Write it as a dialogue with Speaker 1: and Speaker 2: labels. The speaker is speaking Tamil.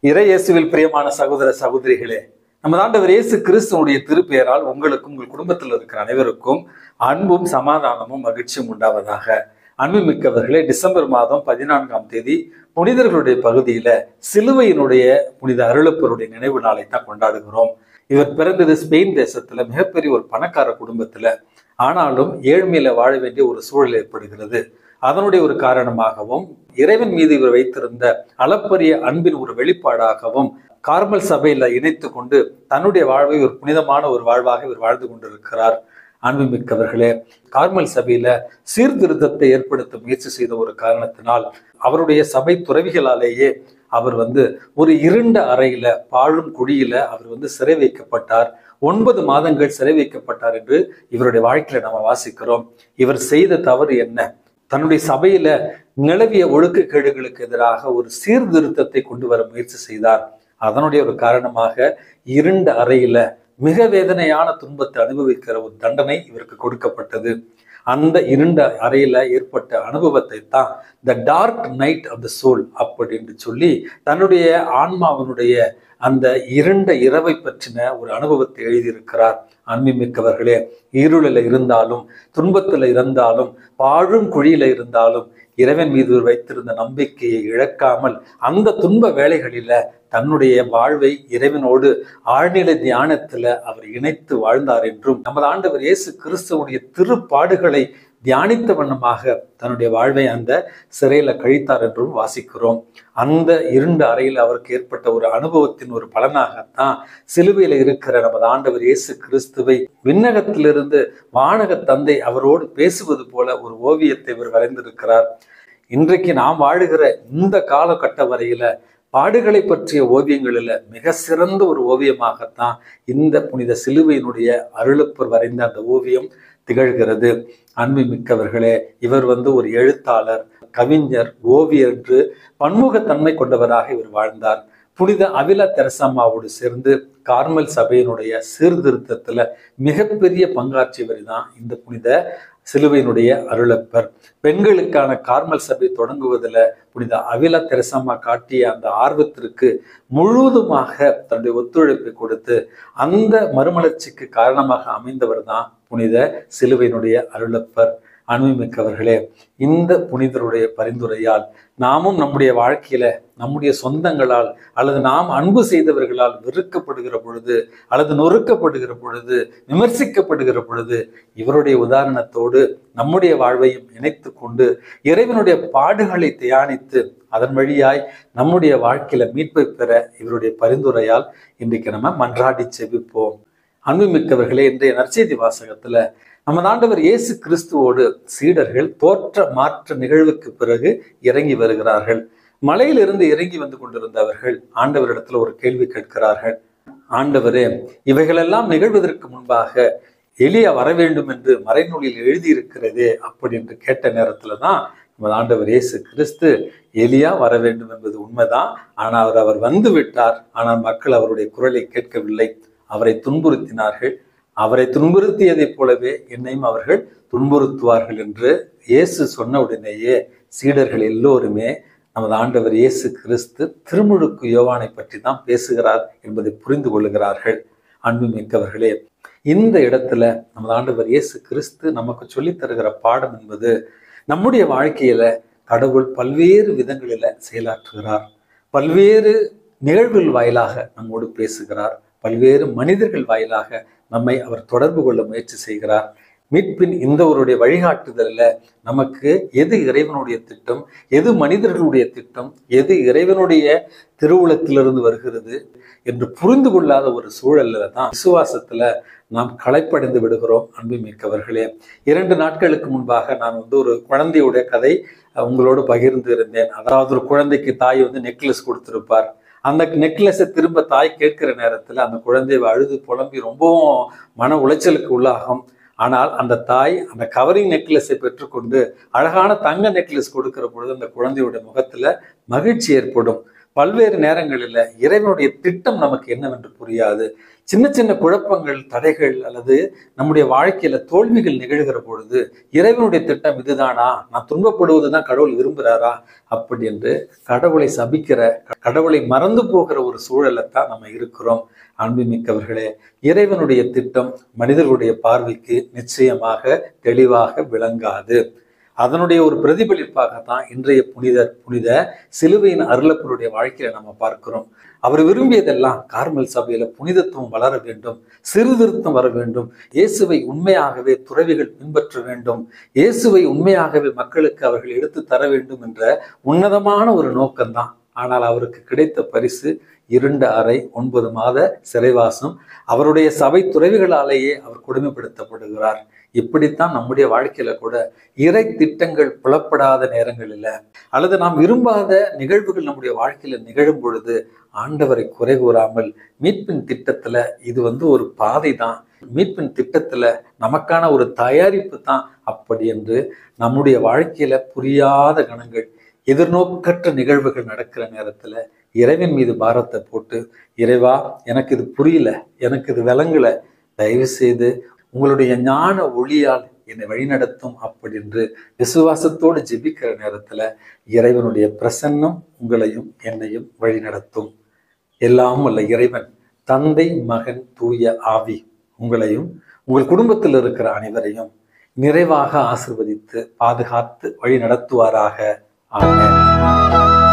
Speaker 1: இறை இயேசுவில் பிரியமான சகோதர சகோதரிகளே, நமது ஆண்டவர் இயேசு கிறிஸ்துவனுடைய திருப்பெயரால் உங்களுக்கும் உங்கள் குடும்பத்தில் இருக்கிற அனைவருக்கும் அன்பும் சமாதானமும் மகிழ்ச்சியும் உண்டாவதாக. அன்புமிக்கவர்களே, டிசம்பர் மாதம் 14ஆம் தேதி புனிதர்களுடைய பகுதியில சிலுவையினுடைய புனித அருளப்பருடைய நினைவு நாளை தான் கொண்டாடுகிறோம். இவர் பிறந்தது ஸ்பெயின் தேசத்துல மிகப்பெரிய ஒரு பணக்கார குடும்பத்துல. ஆனாலும் ஏழ்மையில வாழ வேண்டிய ஒரு சூழல் ஏற்படுகிறது. அதனுடைய ஒரு காரணமாகவும் இறைவன் மீது இவர் வைத்திருந்த அளப்பரிய அன்பின் ஒரு வெளிப்பாடாகவும் கார்மல் சபையில இணைத்து கொண்டு தன்னுடைய வாழ்வை ஒரு புனிதமான ஒரு வாழ்வாக இவர் வாழ்ந்து கொண்டிருக்கிறார். அன்புமிக்கவர்களே, கார்மல் சபையில சீர்திருத்தத்தை ஏற்படுத்த முயற்சி செய்த ஒரு காரணத்தினால் அவருடைய சபை துறவிகளாலேயே அவர் ஒரு இருண்ட அறையில பாழும் குழியில அவர் சிறை வைக்கப்பட்டார். 9 மாதங்கள் சிறை வைக்கப்பட்டார் என்று இவருடைய வாழ்க்கையில நம்ம வாசிக்கிறோம். இவர் செய்த தவறு என்ன? தன்னுடைய சபையில நிலவிய ஒழுக்கக்கேடுகளுக்கு எதிராக ஒரு சீர்திருத்தத்தை கொண்டு வர முயற்சி செய்தார். அதனுடைய ஒரு காரணமாக இருண்ட அறையில மிக வேதனையான துன்பத்தை அனுபவிக்கிற ஒரு தண்டனை இவருக்கு கொடுக்கப்பட்டது. அந்த இருண்ட அறையில ஏற்பட்ட அனுபவத்தை தான் the dark night of the soul அப்படின்னு சொல்லி தன்னுடைய ஆன்மாவினுடைய அந்த இருண்ட இரவை பற்றின ஒரு அனுபவத்தை எழுதியிருக்கிறார். அன்புமிக்கவர்களே, இருளில் இருந்தாலும் துன்பத்துல இருந்தாலும் பாழும் குழியில இருந்தாலும் இறைவன் மீது வைத்திருந்த நம்பிக்கையை இழக்காமல் அந்த துன்ப வேளைகளில தன்னுடைய வாழ்வை இறைவனோடு ஆழ்நிலை தியானத்துல அவர் இணைத்து வாழ்ந்தார் என்றும் நமது ஆண்டவர் இயேசு கிறிஸ்துவனுடைய திருப்பாடுகளை தியானித்த வண்ணமாக தன்னுடைய வாழ்வை அந்த சிறையில கழித்தார் என்றும் வாசிக்கிறோம். அந்த இருண்ட அறையில் அவருக்கு ஏற்பட்ட ஒரு அனுபவத்தின் ஒரு பலனாகத்தான் சிலுவையில இருக்கிற நமது ஆண்டவர் இயேசு கிறிஸ்துவை விண்ணகத்திலிருந்து வானக தந்தை அவரோடு பேசுவது போல ஒரு ஓவியத்தை இவர் வரைந்திருக்கிறார். இன்றைக்கு நாம் வாழுகிற இந்த காலகட்ட வரையில பாடுகளை பற்றிய ஓவியங்களில் மிக சிறந்த ஒரு ஓவியமாகத்தான் இந்த புனித சிலுவையினுடைய அருளப்பர் வரைந்த அந்த ஓவியம் திகழ்கிறது. அன்புமிக்கவர்களே, இவர் ஒரு எழுத்தாளர், கவிஞர், ஓவியர் என்று பன்முகத்தன்மை கொண்டவராக இவர் வாழ்ந்தார். புனித அவிலா தெரசாமாவோடு சேர்ந்து கார்மல் சபையினுடைய சீர்திருத்தத்துல மிகப்பெரிய பங்காற்றியவர் தான் இந்த புனித சிலுவையினுடைய அருளப்பர். பெண்களுக்கான கார்மல் சபை தொடங்குவதில் புனித அவிலா தெரசாமா காட்டிய அந்த ஆர்வத்திற்கு முழுவதுமாக தன்னுடைய ஒத்துழைப்பை கொடுத்து அந்த மறுமலர்ச்சிக்கு காரணமாக அமைந்தவர் தான் புனித சிலுவையினுடைய அருளப்பர். அன்புமிக்கவர்களே, இந்த புனிதருடைய பரிந்துரையால் நாமும் நம்முடைய வாழ்க்கையில நம்முடைய சொந்தங்களால் அல்லது நாம் அன்பு செய்தவர்களால் வெறுக்கப்படுகிற பொழுது அல்லது நொறுக்கப்படுகிற பொழுது விமர்சிக்கப்படுகிற பொழுது இவருடைய உதாரணத்தோடு நம்முடைய வாழ்வையும் இணைத்து கொண்டு இறைவனுடைய பாடுகளை தியானித்து அதன் வழியாய் நம்முடைய வாழ்க்கையில மீட்பை பெற இவருடைய பரிந்துரையால் இன்றைக்கு நம்ம மன்றாடி செபிப்போம். அன்புமிக்கவர்களே, இன்றைய நற்செய்தி வாசகத்துல நமது ஆண்டவர் இயேசு கிறிஸ்துவோடு சீடர்கள் தோற்ற மாற்ற நிகழ்வுக்கு பிறகு இறங்கி வருகிறார்கள். மலையிலிருந்து இறங்கி வந்து கொண்டிருந்தவர்கள் ஆண்டவரிடத்துல ஒரு கேள்வி கேட்கிறார்கள். ஆண்டவரே, இவைகளெல்லாம் நிகழ்வதற்கு முன்பாக எலியா வர வேண்டும் என்று மறைநூலில் எழுதியிருக்கிறதே அப்படி என்று கேட்ட நேரத்துலதான் நமது ஆண்டவர் இயேசு கிறிஸ்து எலியா வர வேண்டும் என்பது உண்மைதான், ஆனால் அவர் வந்து விட்டார். ஆனால் மக்கள் அவருடைய குரலை கேட்கவில்லை, அவரை துன்புறுத்தினார்கள். அவரை துன்புறுத்தியதைப் போலவே என்னையும் அவர்கள் துன்புறுத்துவார்கள் என்று இயேசு சொன்ன உடனேயே சீடர்கள் எல்லோருமே நமது ஆண்டவர் இயேசு கிறிஸ்து திருமுழுக்கு யோவானை பற்றி தான் பேசுகிறார் என்பதை புரிந்து கொள்ளுகிறார்கள். அன்புமிக்கவர்களே, இந்த இடத்துல நமது ஆண்டவர் இயேசு கிறிஸ்து நமக்கு சொல்லித் தருகிற பாடம் என்பது நம்முடைய வாழ்க்கையில கடவுள் பல்வேறு விதங்களில செயலாற்றுகிறார். பல்வேறு நிகழ்வுகள் வாயிலாக நம்மோடு பேசுகிறார். பல்வேறு மனிதர்கள் வாயிலாக நம்மை அவர் தொடர்பு கொள்ள முயற்சி செய்கிறார். மீட்பின் இந்த ஒருடைய வழிகாட்டுதலில் நமக்கு எது இறைவனுடைய திட்டம், எது மனிதர்களுடைய திட்டம், எது இறைவனுடைய திருவுளத்திலிருந்து வருகிறது என்று புரிந்து கொள்ளாத ஒரு சூழல்ல தான் விசுவாசத்துல நாம் களைப்படைந்து விடுகிறோம். அன்புமிக்கவர்களே, 2 நாட்களுக்கு முன்பாக நான் ஒரு குழந்தையுடைய கதை உங்களோடு பகிர்ந்து இருந்தேன். அதாவது ஒரு குழந்தைக்கு தாய் நெக்லஸ் கொடுத்திருப்பார். அந்த நெக்லஸை திரும்ப தாய் கேட்கிற நேரத்துல அந்த குழந்தையை அழுது புலம்பி ரொம்பவும் மன உளைச்சலுக்கு உள்ளாகும். ஆனால் அந்த தாய் அந்த கவரிங் நெக்லஸை பெற்றுக்கொண்டு அழகான தங்க நெக்லஸ் கொடுக்கிற பொழுது அந்த குழந்தையோட முகத்துல மகிழ்ச்சி ஏற்படும். பல்வேறு நேரங்களில் இறைவனுடைய திட்டம் நமக்கு என்னவென்று புரியாது. சின்ன சின்ன குழப்பங்கள், தடைகள் அல்லது நம்முடைய வாழ்க்கையில தோல்விகள் நிகழ்கிற பொழுது இறைவனுடைய திட்டம் இதுதானா, நான் துன்பப்படுவதுதான் கடவுள் விரும்புகிறாரா அப்படி என்று கடவுளை சபிக்கிற, கடவுளை மறந்து போகிற ஒரு சூழலைத்தான் நம்ம இருக்கிறோம். அன்புமிக்கவர்களே, இறைவனுடைய திட்டம் மனிதர்களுடைய பார்வைக்கு நிச்சயமாக தெளிவாக விளங்காது. அதனுடைய ஒரு பிரதிபலிப்பாகத்தான் இன்றைய புனித சிலுவையின் அருளப்பருடைய வாழ்க்கையில நம்ம பார்க்கிறோம். அவர் விரும்பியதெல்லாம் கார்மல் சபையில புனிதத்துவம் வளர வேண்டும், சீர்திருத்தம் வர வேண்டும், இயேசுவை உண்மையாகவே துறவிகள் பின்பற்ற வேண்டும், இயேசுவை உண்மையாகவே மக்களுக்கு அவர்கள் எடுத்து தர வேண்டும் என்ற உன்னதமான ஒரு நோக்கம்தான். ஆனால் அவருக்கு கிடைத்த பரிசு 2 அறை 9 மாத சிறைவாசம். அவருடைய சபை துறவிகளாலேயே அவர் கொடுமைப்படுத்தப்படுகிறார். இப்படித்தான் நம்முடைய வாழ்க்கையில கூட இறை திட்டங்கள் புலப்படாத நேரங்களில் அல்லது நாம் விரும்பாத நிகழ்வுகள் நம்முடைய வாழ்க்கையில நிகழும் பொழுது ஆண்டவரை குறை கூறாமல் மீட்பின் திட்டத்துல இது ஒரு பாதை தான், மீட்பின் திட்டத்துல நமக்கான ஒரு தயாரிப்பு தான் அப்படி என்று நம்முடைய வாழ்க்கையில புரியாத கணங்கள், எதிர்நோக்கற்ற நிகழ்வுகள் நடக்கிற நேரத்துல இறைவன் மீது பாரத்தை போட்டு, இறைவா எனக்கு இது புரியல, எனக்கு இது விளங்கல, தயவு செய்து உங்களுடைய ஞான ஒளியால் என்னை வழிநடத்தும் அப்படி என்று விசுவாசத்தோடு ஜெபிக்கிற நேரத்துல இறைவனுடைய பிரசன்னம் உங்களையும் என்னையும் வழிநடத்தும். எல்லாம் வல்ல இறைவன் தந்தை, மகன், தூய ஆவி உங்களையும் உங்கள் குடும்பத்தில் இருக்கிற அனைவரையும் நிறைவாக ஆசீர்வதித்து பாதுகாத்து வழி நடத்துவாராக. ஆமென்.